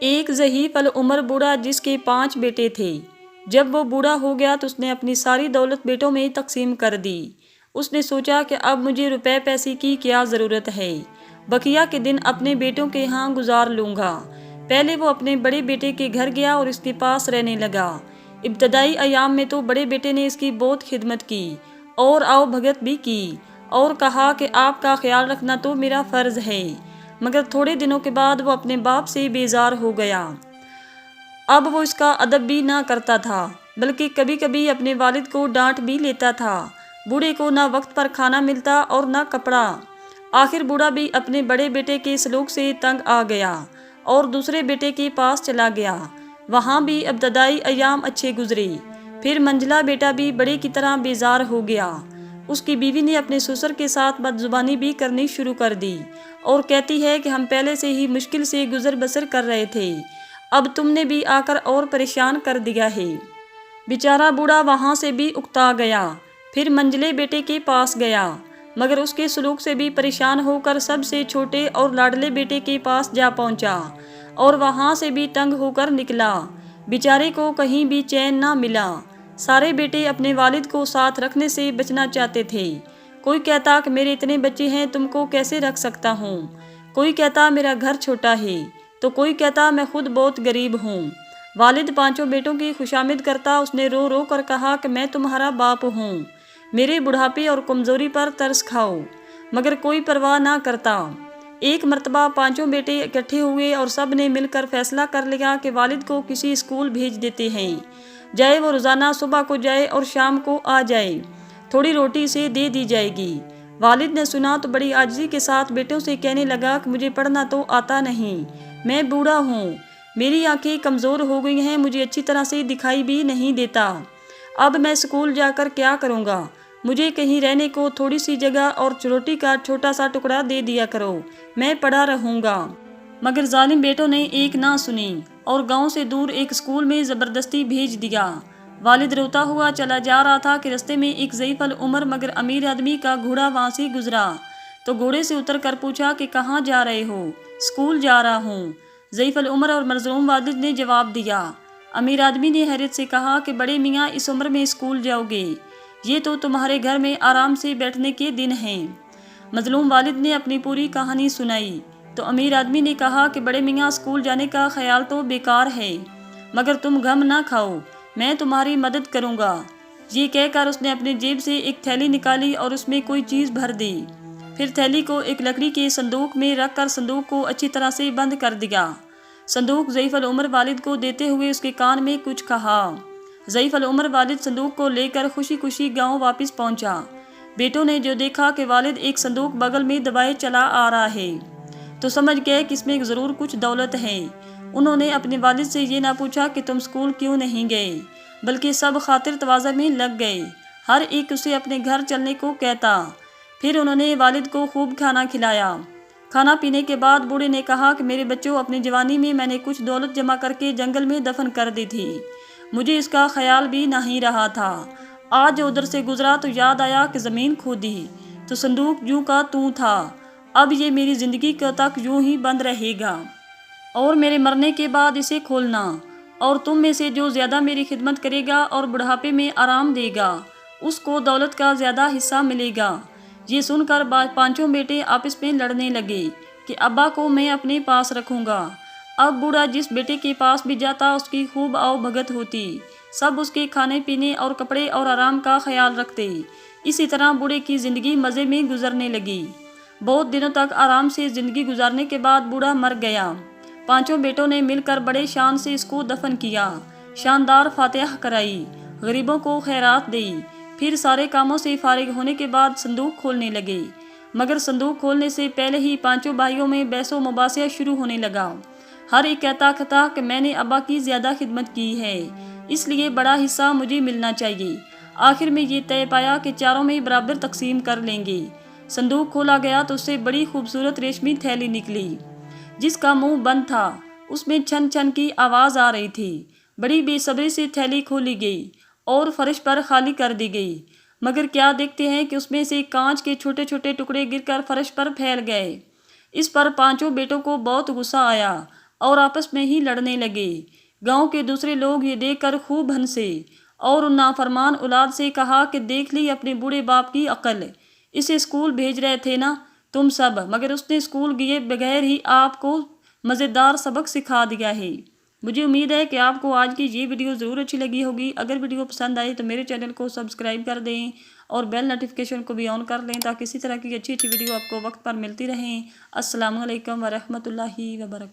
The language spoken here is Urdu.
ایک ضعیف العمر بوڑھا جس کے 5 بیٹے تھے۔ جب وہ بوڑھا ہو گیا تو اس نے اپنی ساری دولت بیٹوں میں تقسیم کر دی۔ اس نے سوچا کہ اب مجھے روپے پیسے کی کیا ضرورت ہے، بقیہ کے دن اپنے بیٹوں کے ہاں گزار لوں گا۔ پہلے وہ اپنے بڑے بیٹے کے گھر گیا اور اس کے پاس رہنے لگا۔ ابتدائی ایام میں تو بڑے بیٹے نے اس کی بہت خدمت کی اور آؤ بھگت بھی کی اور کہا کہ آپ کا خیال رکھنا تو میرا فرض ہے، مگر تھوڑے دنوں کے بعد وہ اپنے باپ سے بیزار ہو گیا۔ اب وہ اس کا ادب بھی نہ کرتا تھا، بلکہ کبھی کبھی اپنے والد کو ڈانٹ بھی لیتا تھا۔ بوڑھے کو نہ وقت پر کھانا ملتا اور نہ کپڑا۔ آخر بوڑھا بھی اپنے بڑے بیٹے کے سلوک سے تنگ آ گیا اور دوسرے بیٹے کے پاس چلا گیا۔ وہاں بھی ابتدائی ایام اچھے گزرے، پھر منجلا بیٹا بھی بڑے کی طرح بیزار ہو گیا۔ اس کی بیوی نے اپنے سسر کے ساتھ بدزبانی بھی کرنی شروع کر دی اور کہتی ہے کہ ہم پہلے سے ہی مشکل سے گزر بسر کر رہے تھے، اب تم نے بھی آ کر اور پریشان کر دیا ہے۔ بیچارہ بوڑھا وہاں سے بھی اکتا گیا، پھر منجلے بیٹے کے پاس گیا، مگر اس کے سلوک سے بھی پریشان ہو کر سب سے چھوٹے اور لاڈلے بیٹے کے پاس جا پہنچا اور وہاں سے بھی تنگ ہو کر نکلا۔ بیچارے کو کہیں بھی چین نہ ملا۔ سارے بیٹے اپنے والد کو ساتھ رکھنے سے بچنا چاہتے تھے۔ کوئی کہتا کہ میرے اتنے بچے ہیں، تم کو کیسے رکھ سکتا ہوں؟ کوئی کہتا میرا گھر چھوٹا ہے، تو کوئی کہتا میں خود بہت غریب ہوں۔ والد 5 بیٹوں کی خوشامد کرتا، اس نے رو رو کر کہا کہ میں تمہارا باپ ہوں، میرے بڑھاپے اور کمزوری پر ترس کھاؤ، مگر کوئی پرواہ نہ کرتا۔ ایک مرتبہ 5 بیٹے اکٹھے ہوئے اور سب نے مل کر فیصلہ کر لیا کہ والد کو کسی اسکول بھیج دیتے ہیں، جائے وہ روزانہ صبح کو جائے اور شام کو آ جائے، تھوڑی روٹی سے دے دی جائے گی۔ والد نے سنا تو بڑی عاجزی کے ساتھ بیٹوں سے کہنے لگا کہ مجھے پڑھنا تو آتا نہیں، میں بوڑھا ہوں، میری آنکھیں کمزور ہو گئی ہیں، مجھے اچھی طرح سے دکھائی بھی نہیں دیتا، اب میں اسکول جا کر کیا کروں گا؟ مجھے کہیں رہنے کو تھوڑی سی جگہ اور روٹی کا چھوٹا سا ٹکڑا دے دیا کرو، میں پڑھا رہوں گا۔ مگر ظالم بیٹوں نے ایک نہ سنی اور گاؤں سے دور ایک اسکول میں زبردستی بھیج دیا۔ والد روتا ہوا چلا جا رہا تھا کہ رستے میں ایک ضعیف العمر مگر امیر آدمی کا گھوڑا وہاں سے گزرا، تو گھوڑے سے اتر کر پوچھا کہ کہاں جا رہے ہو؟ اسکول جا رہا ہوں، ضعیف العمر اور مظلوم والد نے جواب دیا۔ امیر آدمی نے حیرت سے کہا کہ بڑے میاں اس عمر میں اسکول جاؤ گے؟ یہ تو تمہارے گھر میں آرام سے بیٹھنے کے دن ہیں۔ مظلوم والد نے اپنی پوری کہانی سنائی تو امیر آدمی نے کہا کہ بڑے میاں اسکول جانے کا خیال تو بیکار ہے، مگر تم غم نہ کھاؤ، میں تمہاری مدد کروں گا۔ یہ کہہ کر اس نے اپنی جیب سے ایک تھیلی نکالی اور اس میں کوئی چیز بھر دی، پھر تھیلی کو ایک لکڑی کے صندوق میں رکھ کر صندوق کو اچھی طرح سے بند کر دیا۔ صندوق ضعیف العمر والد کو دیتے ہوئے اس کے کان میں کچھ کہا۔ ضعیف العمر والد صندوق کو لے کر خوشی خوشی گاؤں واپس پہنچا۔ بیٹوں نے جو دیکھا کہ والد ایک صندوق بغل میں دبائے چلا آ رہا ہے تو سمجھ گئے کہ اس میں ضرور کچھ دولت ہے۔ انہوں نے اپنے والد سے یہ نہ پوچھا کہ تم اسکول کیوں نہیں گئے، بلکہ سب خاطر تواضع میں لگ گئے، ہر ایک اسے اپنے گھر چلنے کو کہتا۔ پھر انہوں نے والد کو خوب کھانا کھلایا۔ کھانا پینے کے بعد بوڑھے نے کہا کہ میرے بچوں، اپنی جوانی میں نے کچھ دولت جمع کر کے جنگل میں دفن کر دی تھی، مجھے اس کا خیال بھی نہیں رہا تھا، آج ادھر سے گزرا تو یاد آیا کہ زمین کھودی تو صندوق یوں کا توں تھا، اب یہ میری زندگی تک یوں ہی بند رہے گا اور میرے مرنے کے بعد اسے کھولنا، اور تم میں سے جو زیادہ میری خدمت کرے گا اور بڑھاپے میں آرام دے گا اس کو دولت کا زیادہ حصہ ملے گا۔ یہ سن کر 5 بیٹے آپس میں لڑنے لگے کہ ابا کو میں اپنے پاس رکھوں گا۔ اب بوڑھا جس بیٹے کے پاس بھی جاتا اس کی خوب آؤ بھگت ہوتی، سب اس کے کھانے پینے اور کپڑے اور آرام کا خیال رکھتے۔ اسی طرح بوڑھے کی زندگی مزے میں گزرنے لگی۔ بہت دنوں تک آرام سے زندگی گزارنے کے بعد بوڑھا مر گیا۔ 5 بیٹوں نے مل کر بڑے شان سے اس کو دفن کیا، شاندار فاتحہ کرائی، غریبوں کو خیرات دی، پھر سارے کاموں سے فارغ ہونے کے بعد صندوق کھولنے لگے، مگر صندوق کھولنے سے پہلے ہی 5 بھائیوں میں بحث و مباحثہ شروع ہونے لگا۔ ہر ایک کہتا تھا کہ میں نے ابا کی زیادہ خدمت کی ہے، اس لیے بڑا حصہ مجھے ملنا چاہیے۔ آخر میں یہ طے پایا کہ چاروں میں برابر تقسیم کر لیں گے۔ صندوق کھولا گیا تو اس سے بڑی خوبصورت ریشمی تھیلی نکلی جس کا منہ بند تھا، اس میں چھن چھن کی آواز آ رہی تھی۔ بڑی بے صبری سے تھیلی کھولی گئی اور فرش پر خالی کر دی گئی، مگر کیا دیکھتے ہیں کہ اس میں سے کانچ کے چھوٹے چھوٹے ٹکڑے گر کر فرش پر پھیل گئے۔ اس پر 5 بیٹوں کو بہت غصہ آیا اور آپس میں ہی لڑنے لگے۔ گاؤں کے دوسرے لوگ یہ دیکھ کر خوب ہنسے اور ان نافرمان اولاد سے کہا کہ دیکھ لی اپنے بوڑھے باپ کی عقل، اسے اسکول بھیج رہے تھے نا تم سب، مگر اس نے اسکول گئے بغیر ہی آپ کو مزیدار سبق سکھا دیا ہے۔ مجھے امید ہے کہ آپ کو آج کی یہ ویڈیو ضرور اچھی لگی ہوگی۔ اگر ویڈیو پسند آئے تو میرے چینل کو سبسکرائب کر دیں اور بیل نوٹیفیکیشن کو بھی آن کر لیں تاکہ اسی طرح کی اچھی ویڈیو آپ کو وقت پر ملتی رہیں۔ السلام علیکم ورحمۃ اللہ وبرکاتہ۔